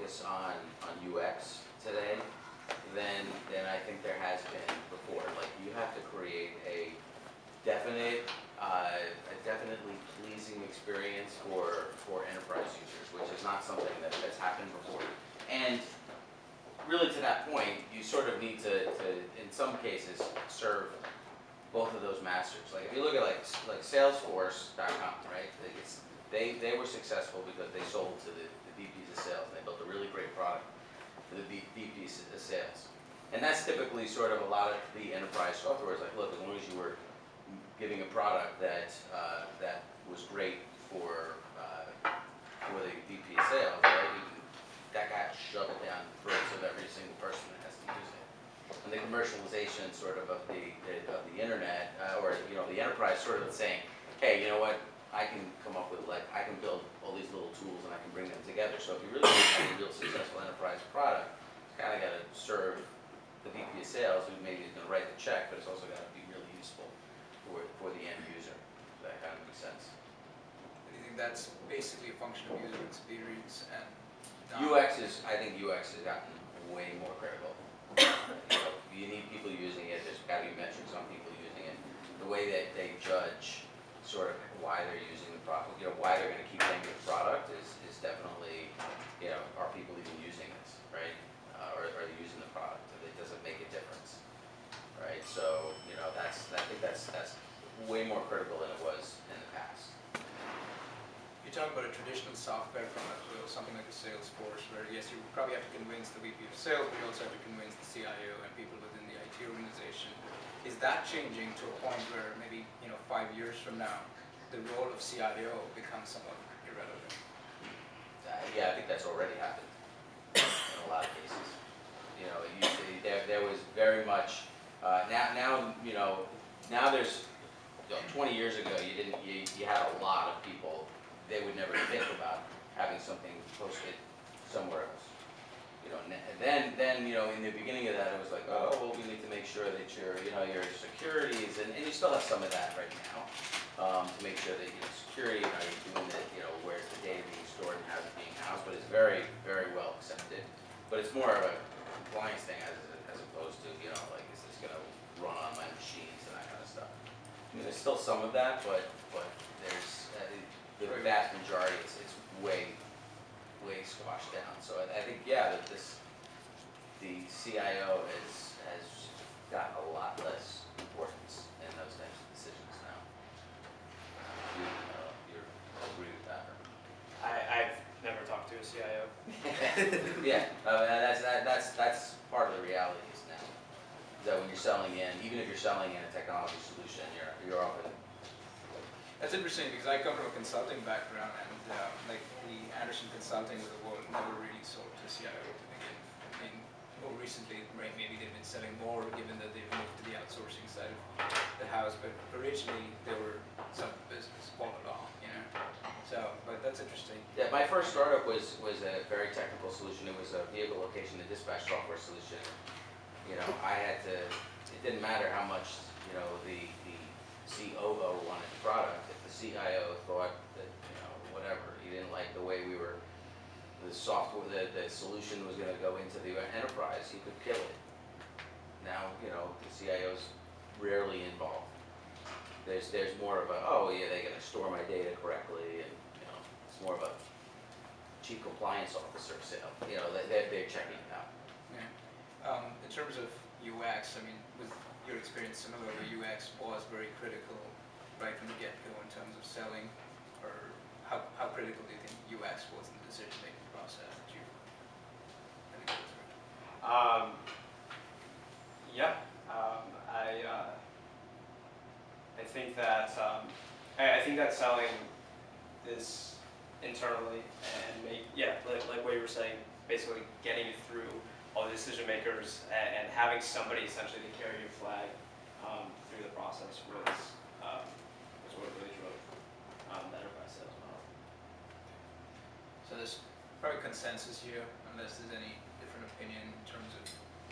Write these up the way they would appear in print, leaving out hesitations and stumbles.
focus on UX today than I think there has been before. Like, you have to create a definitely pleasing experience for enterprise users, which is not something that's happened before. And really, to that point, you sort of need to in some cases, serve both of those masters. Like, if you look at like Salesforce.com, right? They were successful because they sold to the VPs of sales. They built a really great product for the VPs of sales. And that's typically sort of a lot of the enterprise software is like, look, as long as you were giving a product that was great for the VP of sales, right? That guy will shove it down the throats of every single person that has to use it. And the commercialization sort of the internet, or the enterprise sort of saying, hey, you know what? I can come up with I can build all these little tools and I can bring them together. So if you really want to have a real successful enterprise product, you kind of got to serve the VP of sales, who maybe is going to write the check, but it's also got to be really useful for the end user. So that kind of makes sense. Do you think that's basically a function of user experience and UX is, I think UX has gotten way more critical. You need people using it. There's got to be metrics on people using it. The way that they judge sort of why they're using the product, why they're going to keep paying the product is definitely, are people even using this, right? Or are they using the product? Does it make a difference, right? So, I think that's way more critical than it was in the past. You talk about a traditional software product, something like a Salesforce, where yes, you probably have to convince the VP of sales, but you also have to convince the CIO and people within the IT organization. Is that changing to a point where maybe 5 years from now, the role of CIO becomes somewhat irrelevant? Yeah, I think that's already happened in a lot of cases. There was very much now there's 20 years ago you had a lot of people. They would never think about having something posted somewhere else. And then in the beginning of that, it was like, oh, well, we need to make sure that your securities, and you still have some of that right now, to make sure that security, are you doing it, where's the data being stored and how's it being housed, but it's very, very well accepted. But it's more of a compliance thing as opposed to, is this going to run on my machines and that kind of stuff. I mean, there's still some of that, but there's the vast majority, it's way squashed down. So I think, yeah, that the CIO has got a lot less importance in those types of decisions now. You agree with that? I've never talked to a CIO. Yeah, that's part of the realities now. That when you're selling in, even if you're selling in a technology solution, you're often. That's interesting because I come from a consulting background, and like the Andersen Consulting of the world never really sold to CIO to begin. I mean, more recently, right, maybe they've been selling more given that they've moved to the outsourcing side of the house, but originally they were some business all along, So, but that's interesting. Yeah, my first startup was a very technical solution. It was a vehicle location and dispatch software solution. I had to. It didn't matter how much the COO wanted the product. If the CIO thought that whatever, he didn't like the way the software, the solution was going to go into the enterprise, he could kill it. Now the CIO's rarely involved. There's more of a, oh yeah, they're going to store my data correctly, and it's more of a chief compliance officer sale. They're checking it out. Yeah. In terms of UX, I mean, with your experience similarly, UX was very critical right from the get-go in terms of selling, or how critical do you think UX was in the decision-making process that you had to go through? Yeah. I think that selling this internally and like what you were saying, basically getting it through all the decision makers and having somebody essentially to carry your flag through the process was what really drove the enterprise sales model. So there's probably consensus here, unless there's any different opinion in terms of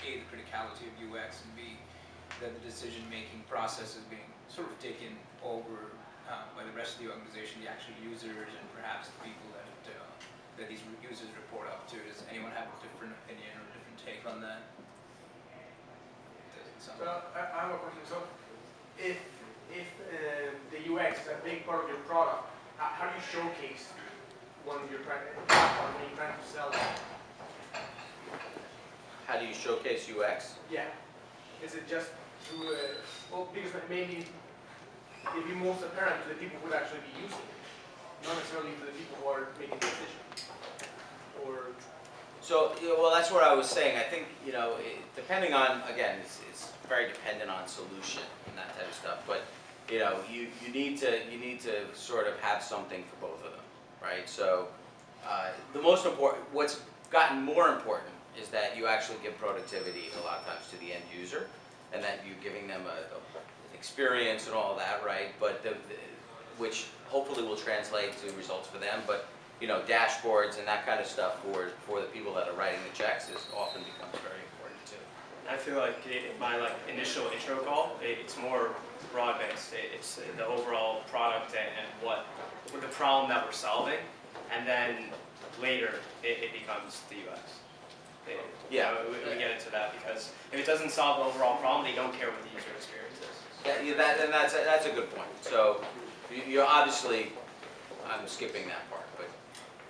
A, the criticality of UX, and B, that the decision-making process is being sort of taken over by the rest of the organization, the actual users, and perhaps the people that these users report up to. Does anyone opinion or a different take on that? Doesn't sound. So I have a question. So if the UX is a big part of your product, how do you showcase when you're trying to sell it? How do you showcase UX? Yeah. Is it just through well, because maybe it'd be most apparent to the people who would actually be using it, not necessarily to the people who are making the decision. Or So, well, that's what I was saying. I think, depending on, again, it's very dependent on solution and that type of stuff. But, you need to sort of have something for both of them, right? So, the most important, what's gotten more important is that you actually give productivity a lot of times to the end user, and that you're giving them an experience and all that, right? But which hopefully will translate to results for them. But dashboards and that kind of stuff for the people that are writing the checks often becomes very important too. I feel like in my initial intro call, it's more broad-based. It's the overall product and what the problem that we're solving, and then later it becomes the UX. Yeah. We get into that because if it doesn't solve the overall problem, they don't care what the user experience is. That's a good point. So you're obviously, I'm skipping that part, but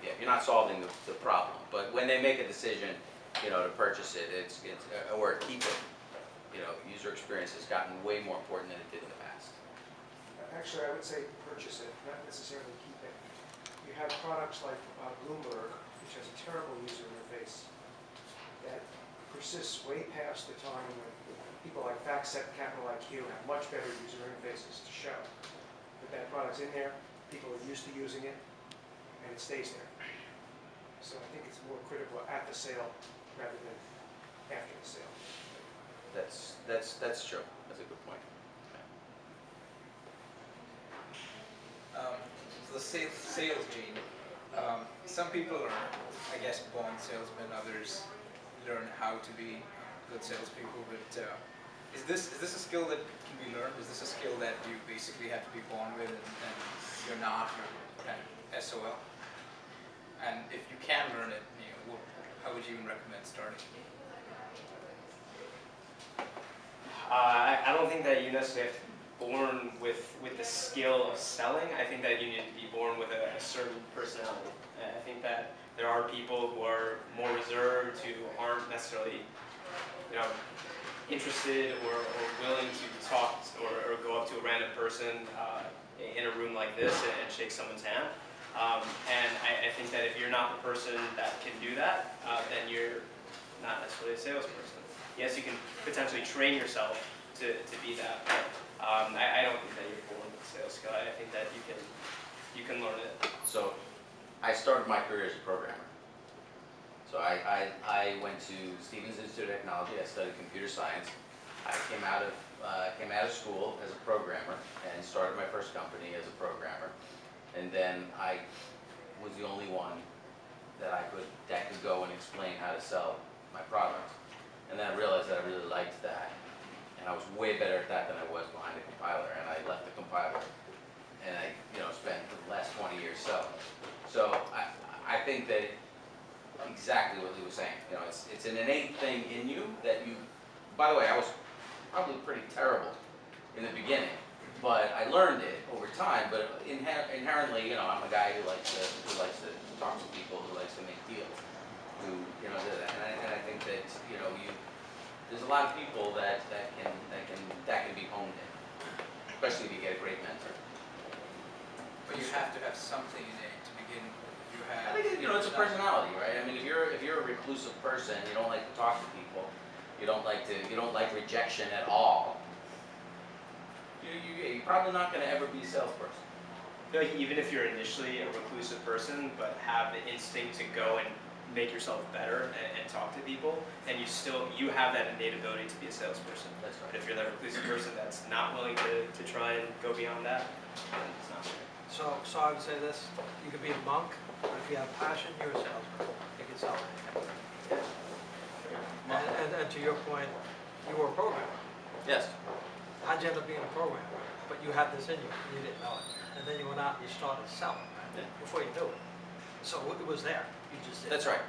yeah, you're not solving the problem. But when they make a decision, to purchase it, or keep it, user experience has gotten way more important than it did in the past. Actually, I would say purchase it, not necessarily keep it. You have products like Bloomberg, which has a terrible user interface that persists way past the time when people like FactSet, Capital IQ have much better user interfaces to show. But that product's in there, people are used to using it, and it stays there. So I think it's more critical at the sale rather than after the sale. That's true. That's a good point. So the sales gene. Some people are, I guess, born salesmen. Others learn how to be good salespeople. But is this a skill that can be learned? Is this a skill that you basically have to be born with, and you're not? You're kind of SOL. And if you can learn it, how would you even recommend starting? I don't think that you necessarily have to be born with the skill of selling. I think that you need to be born with a certain personality. I think that there are people who are more reserved, who aren't necessarily, interested or willing to talk or go up to a random person in a room like this and shake someone's hand. And I think that if you're not the person that can do that, then you're not necessarily a salesperson. Yes, you can potentially train yourself to be that, but I don't think that you're born with a sales skill. I think that you can learn it. So I started my career as a programmer. So I went to Stevens Institute of Technology. I studied computer science. I came out of school as a programmer and started my first company as a programmer. And then I was the only one that could go and explain how to sell my product. And then I realized that I really liked that. And I was way better at that than I was behind the compiler. And I left the compiler. And I spent the last 20 years selling. So I think that exactly what he was saying. It's an innate thing in you that you, by the way, I was probably pretty terrible in the beginning. But I learned it over time. But inherently, I'm a guy who likes to talk to people, who likes to make deals, who does that. And I think that there's a lot of people that can be honed in, especially if you get a great mentor. But you have to have something innate to begin with. I think it's a personality, right? I mean, if you're a reclusive person, you don't like to talk to people, you don't like rejection at all. You're probably not going to ever be a salesperson. Even if you're initially a reclusive person, but have the instinct to go and make yourself better and talk to people, and you have that innate ability to be a salesperson. That's right. But if you're that reclusive person that's not willing to try and go beyond that, then it's not fair. So I would say this, you could be a monk, but if you have passion, you're a salesman. You can sell anything. And to your point, you were a programmer. Yes. How'd you end up being a programmer? But you had this in you, and you didn't know it. And then you went out and you started selling before you knew it. So it was there, you just didn't. That's right.